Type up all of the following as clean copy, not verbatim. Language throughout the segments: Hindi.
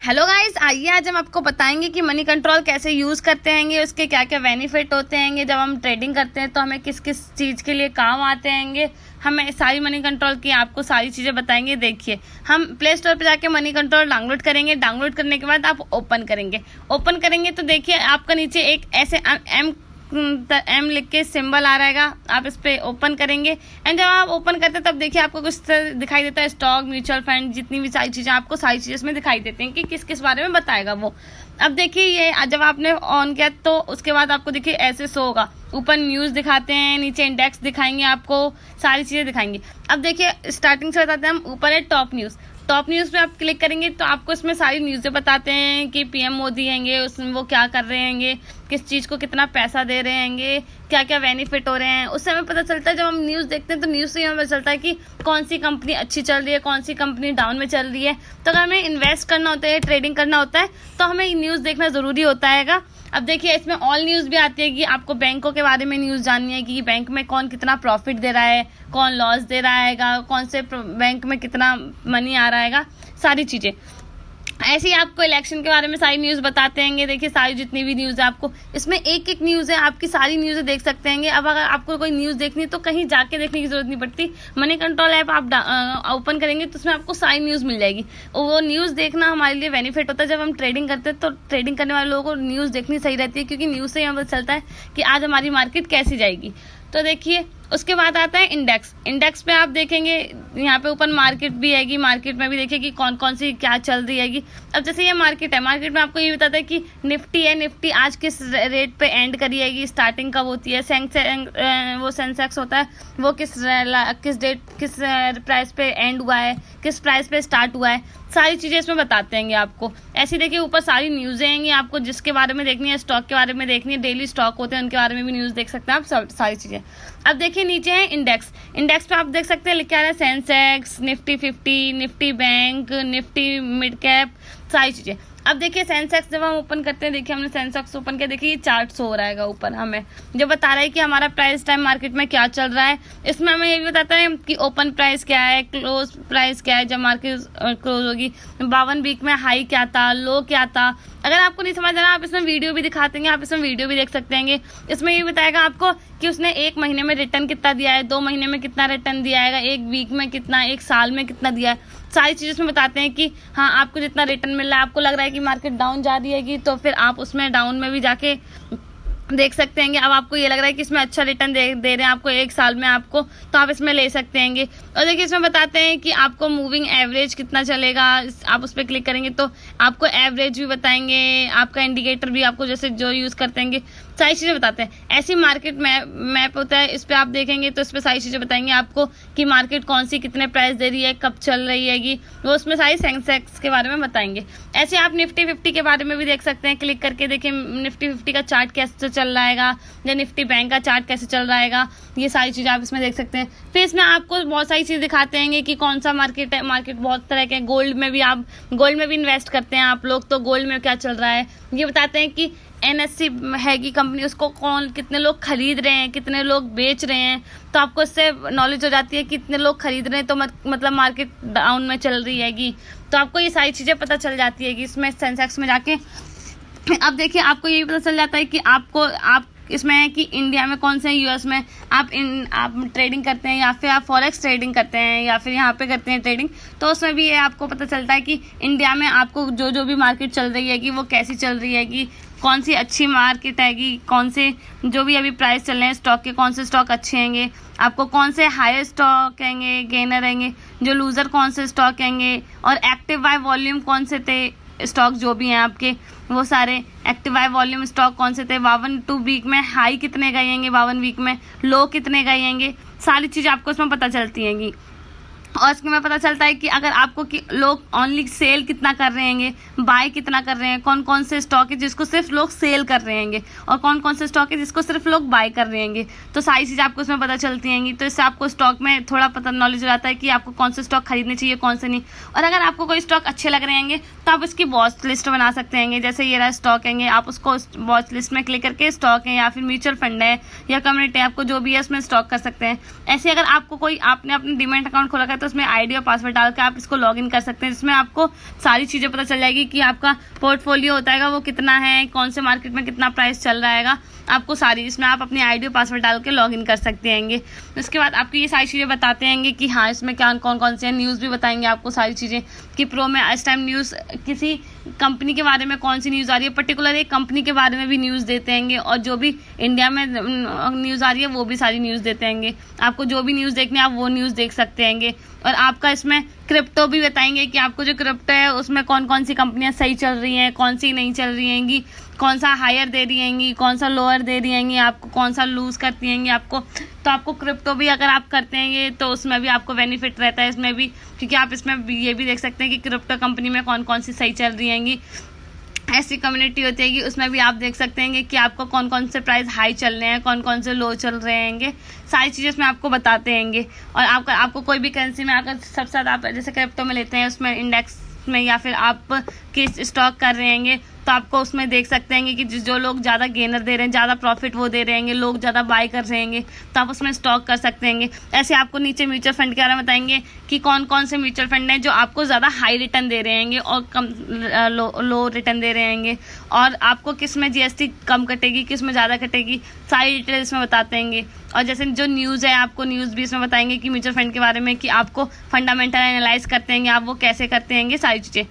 हेलो गाइस, आइए आज हम आपको बताएंगे कि मनी कंट्रोल कैसे यूज़ करते हैंगे, उसके क्या क्या बेनिफिट होते हैंगे। जब हम ट्रेडिंग करते हैं तो हमें किस किस चीज़ के लिए काम आते हैंगे, हमें सारी मनी कंट्रोल की आपको सारी चीज़ें बताएंगे। देखिए, हम प्ले स्टोर पे जाके मनी कंट्रोल डाउनलोड करेंगे। डाउनलोड करने के बाद आप ओपन करेंगे तो देखिए आपका नीचे एक ऐसे एम लिख के सिंबल आ रहेगा, आप इस पर ओपन करेंगे। एंड जब आप ओपन करते हैं तब देखिए आपको कुछ दिखाई देता है, स्टॉक, म्यूचुअल फंड, जितनी भी सारी चीज़ें, आपको सारी चीज़ें इसमें दिखाई देती हैं कि किस किस बारे में बताएगा वो। अब देखिए ये जब आपने ऑन किया तो उसके बाद आपको देखिए ऐसे शो होगा, ऊपर न्यूज़ दिखाते हैं, नीचे इंडेक्स दिखाएंगे, आपको सारी चीज़ें दिखाएंगे। अब देखिए स्टार्टिंग से बताते हैं हम, ऊपर है टॉप न्यूज़ पे आप क्लिक करेंगे तो आपको इसमें सारी न्यूज़ें बताते हैं कि पीएम मोदी हैंगे, उसमें वो क्या कर रहे हैंगे, किस चीज़ को कितना पैसा दे रहे हैंगे, क्या क्या बेनिफिट हो रहे हैं। उससे हमें पता चलता है, जब हम न्यूज़ देखते हैं तो न्यूज़ से हमें पता चलता है कि कौन सी कंपनी अच्छी चल रही है, कौन सी कंपनी डाउन में चल रही है। तो अगर हमें इन्वेस्ट करना होता है, ट्रेडिंग करना होता है, तो हमें न्यूज़ देखना ज़रूरी होता है। अब देखिए इसमें ऑल न्यूज़ भी आती है कि आपको बैंकों के बारे में न्यूज़ जाननी है कि बैंक में कौन कितना प्रॉफिट दे रहा है, कौन लॉस दे रहा है, कौन से बैंक में कितना मनी आ रहा है, सारी चीज़ें। ऐसे ही आपको इलेक्शन के बारे में सारी न्यूज़ बताते हैं। देखिए सारी जितनी भी न्यूज़ है, आपको इसमें एक एक न्यूज़ है, आपकी सारी न्यूज़ें देख सकते हैं। अब अगर आपको कोई न्यूज़ देखनी है तो कहीं जाके देखने की जरूरत नहीं पड़ती। मनी कंट्रोल ऐप आप ओपन करेंगे तो उसमें आपको सारी न्यूज़ मिल जाएगी। वो न्यूज़ देखना हमारे लिए बेनिफिट होता है। जब हम ट्रेडिंग करते हैं तो ट्रेडिंग करने वाले लोगों को न्यूज़ देखनी सही रहती है, क्योंकि न्यूज़ से हमें पता चलता है कि आज हमारी मार्केट कैसी जाएगी। तो देखिए उसके बाद आता है इंडेक्स पे आप देखेंगे यहाँ पे ऊपर मार्केट भी हैगी, मार्केट में भी देखिए कि कौन कौन सी क्या चल रही हैगी। अब जैसे ये मार्केट है, मार्केट में आपको ये बताता है कि निफ्टी आज किस रेट पे एंड करी हैगी, स्टार्टिंग कब होती है, वो सेंसेक्स होता है वो किस प्राइस पे एंड हुआ है, किस प्राइस पे स्टार्ट हुआ है, सारी चीज़ें इसमें बताते हैं आपको। ऐसी देखिए ऊपर सारी न्यूज़ें हैं, आपको जिसके बारे में देखनी है, स्टॉक के बारे में देखनी है, डेली स्टॉक होते हैं उनके बारे में भी न्यूज़ देख सकते हैं आप, सारी चीज़ें। अब देखिए नीचे है इंडेक्स पे आप देख सकते हैं लिखा है Sensex, Nifty 50, Nifty bank, Nifty mid cap, सारी चीज़ें। अब देखिए सेंसेक्स जब हम ओपन करते हैं, देखिए हमने सेंसेक्स ओपन किया, देखिए ये चार्ट शो हो रहेगा ऊपर, हमें जो बता रहा है कि हमारा प्राइस टाइम मार्केट में क्या चल रहा है। इसमें हमें ये भी बताता है कि ओपन प्राइस क्या है, क्लोज प्राइस क्या है, जब मार्केट क्लोज होगी 52 वीक में हाई क्या था, लो क्या था। अगर आपको नहीं समझ आ रहा, आप इसमें वीडियो भी दिखाते हैं, आप इसमें वीडियो भी देख सकते हैं। इसमें ये बताएगा आपको कि उसने 1 महीने में रिटर्न कितना दिया है, 2 महीने में कितना रिटर्न दिया है, 1 वीक में कितना, 1 साल में कितना दिया है, सारी चीज़ें उसमें बताते हैं कि हाँ आपको जितना रिटर्न मिल रहा है। आपको लग रहा है कि मार्केट डाउन जा रही है तो फिर आप उसमें डाउन में भी जाके देख सकते हैं। अब आपको ये लग रहा है कि इसमें अच्छा रिटर्न दे रहे हैं आपको 1 साल में आपको, तो आप इसमें ले सकते हैं। और देखिए इसमें बताते हैं कि आपको मूविंग एवरेज कितना चलेगा, आप उस पर क्लिक करेंगे तो आपको एवरेज भी बताएंगे, आपका इंडिकेटर भी, आपको जैसे जो यूज़ करते हैं सारी चीज़ें बताते हैं। ऐसी मार्केट मैप होता है, इस पर आप देखेंगे तो इस पर सारी चीज़ें बताएंगे आपको कि मार्केट कौन सी कितने प्राइस दे रही है, कब चल रही हैगी, वो उसमें सारी सेंसेक्स के बारे में बताएंगे। ऐसे आप निफ्टी 50 के बारे में भी देख सकते हैं, क्लिक करके देखिए निफ्टी 50 का चार्ट कैसे चल रहा है, या निफ्टी बैंक का चार्ट कैसे चल रहा है, ये सारी चीज़ें आप इसमें देख सकते हैं। फिर इसमें आपको बहुत सारी चीज़ दिखाते हैं कि कौन सा मार्केट है, मार्केट बहुत तरह के, गोल्ड में भी इन्वेस्ट करते हैं आप लोग, तो गोल्ड में क्या चल रहा है ये बताते हैं कि NSE हैगी कंपनी, उसको कितने लोग खरीद रहे हैं, कितने लोग बेच रहे हैं, तो आपको इससे नॉलेज हो जाती है कि कितने लोग खरीद रहे हैं, तो मतलब मार्केट डाउन में चल रही हैगी, तो आपको ये सारी चीज़ें पता चल जाती है कि इसमें सेंसेक्स में जाके। अब देखिए आपको ये भी पता चल जाता है कि आप इसमें है कि इंडिया में कौन से, यूएस में आप ट्रेडिंग करते हैं, या फिर आप फॉरेक्स ट्रेडिंग करते हैं, या फिर यहाँ पे करते हैं ट्रेडिंग, तो उसमें भी ये आपको पता चलता है कि इंडिया में आपको जो भी मार्केट चल रही है कि वो कैसी चल रही है, कि कौन सी अच्छी मार्केट हैगी, कौन से जो भी अभी प्राइस चल रहे हैं स्टॉक के, कौन से स्टॉक अच्छे हैंगे, आपको कौन से हायर स्टॉक हैंगे, गेनर हैंगे, जो लूज़र कौन से स्टॉक हैंगे, और एक्टिव बाय वॉल्यूम कौन से थे स्टॉक जो भी हैं आपके, वो सारे एक्टिव बाय वॉल्यूम स्टॉक कौन से थे, 52 वीक में हाई कितने गए हैंगे, 52 वीक में लो कितने गए हैंगे, सारी चीज़ें आपको इसमें पता चलती हैंगी। और इसमें पता चलता है कि अगर आपको कि लोग ओनली सेल कितना कर रहे हैं, बाय कितना कर रहे हैं, कौन कौन से स्टॉक है जिसको सिर्फ लोग सेल कर रहे हैं, और कौन कौन से स्टॉक है जिसको सिर्फ लोग बाय कर रहे हैं, तो सारी चीज़ें आपको इसमें पता चलती हैं। तो इससे आपको स्टॉक में थोड़ा पता नॉलेज हो जाता है कि आपको कौन से स्टॉक खरीदने चाहिए, कौन से नहीं। और अगर आपको कोई स्टॉक अच्छे लग रहे हैं तो आप इसकी वॉच लिस्ट बना सकते हैं। जैसे ये रहा स्टॉक है, आप उसको वॉच लिस्ट में क्लिक करके स्टॉक है या फिर म्यूचुअल फंड है या कम्युनिटी, आपको जो भी है उसमें स्टॉक कर सकते हैं। ऐसे अगर आपको कोई, आपने अपने डीमैट अकाउंट खोला है तो तो उसमें आईडी और पासवर्ड डाल के आप इसको लॉगिन कर सकते हैं, जिसमें आपको सारी चीज़ें पता चल जाएगी कि आपका पोर्टफोलियो होता है वो कितना है, कौन से मार्केट में कितना प्राइस चल रहा है, आपको सारी, इसमें आप अपनी आईडी और पासवर्ड डाल के लॉगिन कर सकते हैं। उसके बाद आपको ये सारी चीज़ें बताते हैं कि हाँ इसमें क्या कौन कौन से न्यूज़ भी बताएंगे आपको सारी चीज़ें, कि प्रो में इस टाइम न्यूज़ किसी कंपनी के बारे में कौन सी न्यूज़ आ रही है, पर्टिकुलर एक कंपनी के बारे में भी न्यूज़ देते हैं, और जो भी इंडिया में न्यूज़ आ रही है वो भी सारी न्यूज़ देते हैं। आपको जो भी न्यूज़ देखनी है आप वो न्यूज़ देख सकते हैं। और आपका इसमें क्रिप्टो भी बताएंगे कि आपको जो क्रिप्टो है उसमें कौन कौन सी कंपनियां सही चल रही हैं, कौन सी नहीं चल रही हैं, कौन सा हायर दे रही हैं, कौन सा लोअर दे रही हैं, आपको कौन सा लूज़ करती हैं आपको। तो आपको क्रिप्टो भी अगर आप करते हैं तो उसमें भी आपको बेनिफिट रहता है इसमें भी, क्योंकि आप इसमें ये भी देख सकते हैं कि क्रिप्टो कंपनी में कौन कौन सी सही चल रही हैं। ऐसी कम्युनिटी होती है कि उसमें भी आप देख सकते हैं कि आपको कौन कौन से प्राइस हाई चल रहे हैं, कौन कौन से लो चल रहे हैं, सारी चीज़ें उसमें आपको बताते हैं। और आपको कोई भी करेंसी में अगर सबसे ज़्यादा आप जैसे क्रिप्टो में लेते हैं उसमें इंडेक्स में, या फिर आप किस स्टॉक कर रहे हैं, तो आपको उसमें देख सकते हैं कि जो लोग ज़्यादा गेनर दे रहे हैं, ज़्यादा प्रॉफिट वो दे रहे हैं, लोग ज़्यादा बाय कर रहे हैं, तो आप उसमें स्टॉक कर सकते हैं। ऐसे आपको नीचे म्यूचुअल फंड के बारे में बताएंगे कि कौन कौन से म्यूचुअल फंड हैं जो आपको ज़्यादा हाई रिटर्न दे रहे हैं और कम लो रिटर्न दे रहे हैं, और आपको किस में जीएसटी कम कटेगी, किस में ज़्यादा कटेगी, सारी डिटेल इसमें बताते हैं। और जैसे जो न्यूज़ है आपको न्यूज़ भी इसमें बताएंगे कि म्यूचुअल फंड के बारे में, कि आपको फंडामेंटल एनालाइज करते हैं आप वो कैसे करते हैं, सारी चीज़ें।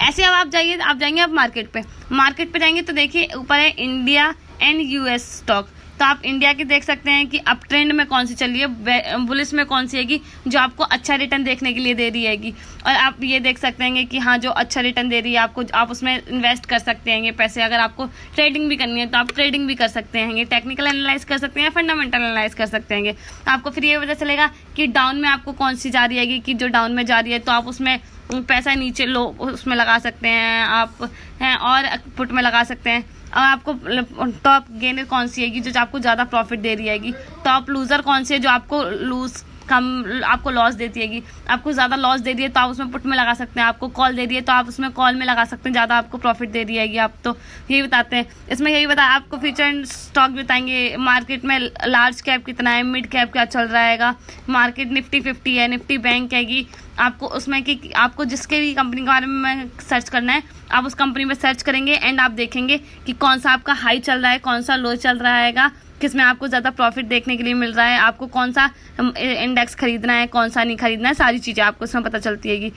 ऐसे अब आप जाएंगे आप मार्केट पे जाएंगे तो देखिए ऊपर है इंडिया एंड यूएस स्टॉक, तो आप इंडिया की देख सकते हैं कि अप ट्रेंड में कौन सी चल रही है, बुलिश में कौन सी हैगी जो आपको अच्छा रिटर्न देखने के लिए दे रही हैगी। और आप ये देख सकते हैं कि हाँ जो अच्छा रिटर्न दे रही है आपको, आप उसमें इन्वेस्ट कर सकते हैं पैसे। अगर आपको ट्रेडिंग भी करनी है तो आप ट्रेडिंग भी कर सकते हैं, टेक्निकल एनालाइज कर सकते हैं, फंडामेंटल एनालाइज कर सकते हैं। आपको फिर ये पता चलेगा कि डाउन में आपको कौन सी जा रही हैगी, कि जो डाउन में जा रही है तो आप उसमें पैसा नीचे लो उसमें लगा सकते हैं आप हैं, और पुट में लगा सकते हैं। और आपको टॉप गेनर कौन सी हैगी जो आपको ज़्यादा प्रॉफिट दे रही हैगी, टॉप लूज़र कौन सी है जो आपको आपको लॉस देती हैगी, आपको ज़्यादा लॉस दे रही है तो आप उसमें पुट में लगा सकते हैं, आपको कॉल दे रही है तो आप उसमें कॉल में लगा सकते हैं, ज़्यादा आपको प्रॉफिट दे रही हैगी। आप तो यही बताते हैं इसमें, यही बता आपको फ्यूचर एंड स्टॉक बताएंगे, मार्केट में लार्ज कैप कितना है, मिड कैप क्या चल रहा है, मार्केट निफ्टी 50 है, निफ्टी बैंक हैगी, आपको उसमें कि आपको जिसके भी कंपनी के बारे में सर्च करना है आप उस कंपनी में सर्च करेंगे, एंड आप देखेंगे कि कौन सा आपका हाई चल रहा है, कौन सा लो चल रहा है, किसमें आपको ज़्यादा प्रॉफिट देखने के लिए मिल रहा है, आपको कौन सा इंडेक्स खरीदना है, कौन सा नहीं खरीदना है, सारी चीज़ें आपको इसमें पता चलती हैगी।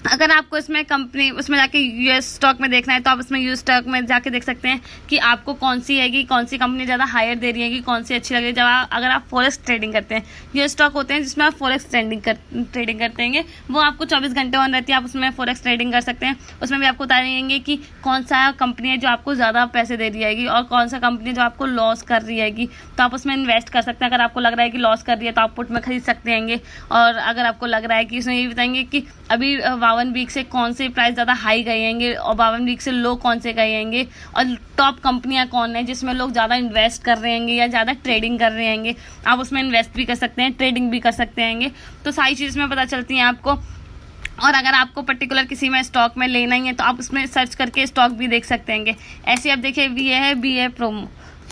अगर आपको इसमें कंपनी उसमें जाके यूएस स्टॉक में देखना है तो आप उसमें यूएस स्टॉक में जाके देख सकते हैं कि आपको कौन सी हैगी, कौन सी कंपनी ज़्यादा हायर दे रही हैगी, कौन सी अच्छी लग रही है। जब अगर आप फॉरेक्स ट्रेडिंग करते हैं, यूएस स्टॉक होते हैं जिसमें आप फॉरेक्स ट्रेडिंग करते हैं, वो आपको 24 घंटे ऑन रहती है, आप उसमें फॉरेक्स ट्रेडिंग कर सकते हैं। उसमें भी आपको बताएंगे कि कौन सा कंपनी है जो आपको ज़्यादा पैसे दे रही हैगी और कौन सा कंपनी है जो आपको लॉस कर रही हैगी, तो आप उसमें इन्वेस्ट कर सकते हैं। अगर आपको लग रहा है कि लॉस कर रही है तो आप पुट में खरीद सकते हैं, और अगर आपको लग रहा है कि उसमें ये बताएंगे कि अभी 52 वीक से कौन से प्राइस ज़्यादा हाई गए हैं और 52 वीक से लो कौन से गए हैं, और टॉप कंपनियां कौन है जिसमें लोग ज़्यादा इन्वेस्ट कर रहे हैं या ज़्यादा ट्रेडिंग कर रहे हैं। आप उसमें इन्वेस्ट भी कर सकते हैं, ट्रेडिंग भी कर सकते हैं, तो सारी चीज़ में पता चलती हैं आपको। और अगर आपको पर्टिकुलर किसी में स्टॉक में लेना ही है तो आप उसमें सर्च करके स्टॉक भी देख सकते हैं। ऐसे आप देखिए ये है BA प्रोमो,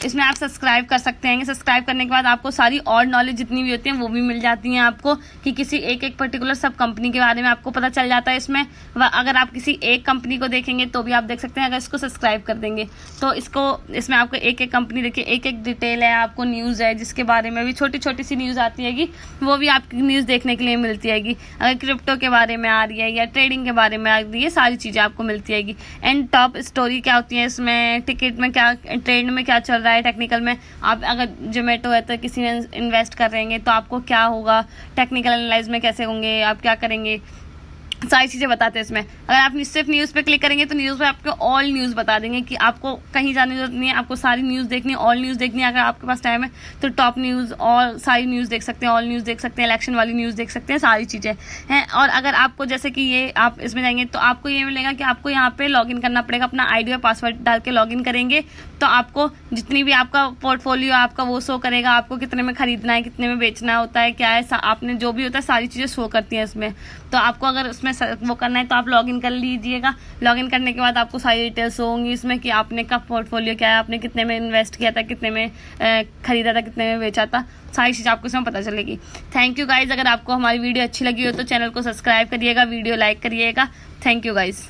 इसमें आप सब्सक्राइब कर सकते हैं। सब्सक्राइब करने के बाद आपको सारी और नॉलेज जितनी भी होती है वो भी मिल जाती हैं आपको, कि किसी एक पर्टिकुलर सब कंपनी के बारे में आपको पता चल जाता है इसमें। अगर आप किसी एक कंपनी को देखेंगे तो भी आप देख सकते हैं, अगर इसको सब्सक्राइब कर देंगे तो इसमें आपको एक कंपनी देखिए, एक डिटेल है, आपको न्यूज़ है जिसके बारे में भी छोटी छोटी सी न्यूज़ आती हैगी, वो भी आपकी न्यूज़ देखने के लिए मिलती हैगी। अगर क्रिप्टो के बारे में आ रही है या ट्रेडिंग के बारे में आ रही है, सारी चीज़ें आपको मिलती हैगी। एंड टॉप स्टोरी क्या होती है इसमें, टिकट में क्या, ट्रेंड में क्या चल रहा है, टेक्निकल में आप अगर जोमेटो है तो किसी में इन्वेस्ट कर रहे हैं तो आपको क्या होगा, टेक्निकल एनालाइज में कैसे होंगे, आप क्या करेंगे, सारी चीज़ें बताते हैं इसमें। अगर आप सिर्फ न्यूज़ पे क्लिक करेंगे तो न्यूज़ पे आपको ऑल न्यूज़ बता देंगे कि आपको कहीं जाने की जरूरत नहीं है, आपको सारी न्यूज़ देखनी है, ऑल न्यूज़ देखनी है। अगर आपके पास टाइम है तो टॉप न्यूज़ और सारी न्यूज़ देख सकते हैं, ऑल न्यूज़ देख सकते हैं, इलेक्शन वाली न्यूज़ देख सकते हैं, सारी चीज़ें हैं। और अगर आपको जैसे कि ये आप इसमें जाएंगे तो आपको ये मिलेगा कि आपको यहाँ पर लॉगिन करना पड़ेगा, अपना ID और पासवर्ड डाल के लॉगिन करेंगे तो आपको जितनी भी आपका पोर्टफोलियो आपका वो शो करेगा, आपको कितने में खरीदना है, कितने में बेचना होता है, क्या है, आपने जो भी होता है सारी चीज़ें शो करती हैं इसमें। तो आपको अगर उसमें वो करना है तो आप लॉगिन कर लीजिएगा। लॉगिन करने के बाद आपको सारी डिटेल्स होंगी इसमें कि आपने कब पोर्टफोलियो क्या है, आपने कितने में इन्वेस्ट किया था, कितने में खरीदा था, कितने में बेचा था, सारी चीज़ आपको इसमें पता चलेगी। Thank you guys. अगर आपको हमारी वीडियो अच्छी लगी हो तो चैनल को सब्सक्राइब करिएगा, वीडियो लाइक करिएगा। Thank you guys.